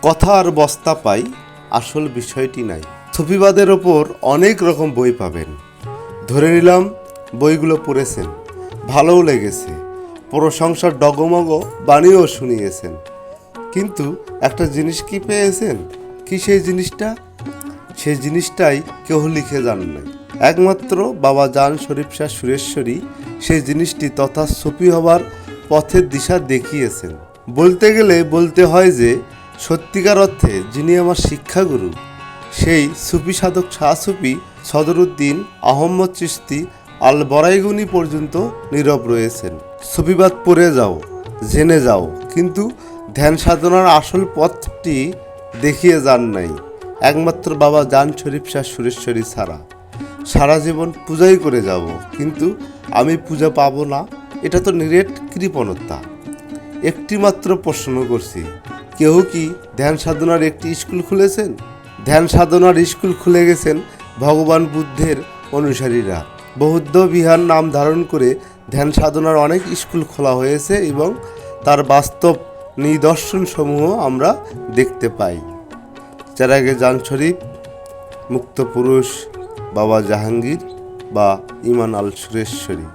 কথা আর বস্তা পাই, আসল বিষয়টি নাই। সুফিবাদের ওপর অনেক রকম বই পাবেন। ধরে নিলাম বইগুলো পড়েছেন, ভালোও লেগেছে, প্রশংসার ডগমগ বাণীও শুনিয়েছেন, কিন্তু একটা জিনিস কি পেয়েছেন? কি সেই জিনিসটা? সেই জিনিসটাই কেউ লিখে যান নাই। একমাত্র বাবা জান শরীফ শাহ সুরেশ্বরী সেই জিনিসটি তথা সুফি হবার পথের দিশা দেখিয়েছেন। বলতে গেলে বলতে হয় যে সত্যিকার অর্থে যিনি আমার শিক্ষাগুরু, সেই সুফি সাধক শাহ সুফি সদরুদ্দিন আহম্মদ চিশতি আল বরাইগুনি পর্যন্ত নীরব রয়েছেন। সুফিবাদ পড়ে যাও, জেনে যাও, কিন্তু ধ্যান সাধনার আসল পথটি দেখিয়ে যান নাই একমাত্র বাবা জান শরীফ শাহ সুরেশ্বরী ছাড়া। সারা জীবন পূজাই করে যাব, কিন্তু আমি পূজা পাবো না, এটা তো নিরেট কৃপণতা। একটি মাত্র প্রশ্ন করছি, কেউ কি ধ্যান সাধনার একটি স্কুল খুলেছেন? ধ্যান সাধনার স্কুল খুলে গেছেন ভগবান বুদ্ধের অনুসারীরা। বৌদ্ধ বিহার নাম ধারণ করে ধ্যান সাধনার অনেক স্কুল খোলা হয়েছে এবং তার বাস্তব নিদর্শনসমূহ আমরা দেখতে পাই। চেরাগে জান শরীফ, মুক্ত পুরুষ বাবা জাহাঙ্গীর বা ইমান আল সুরেশ্বরী।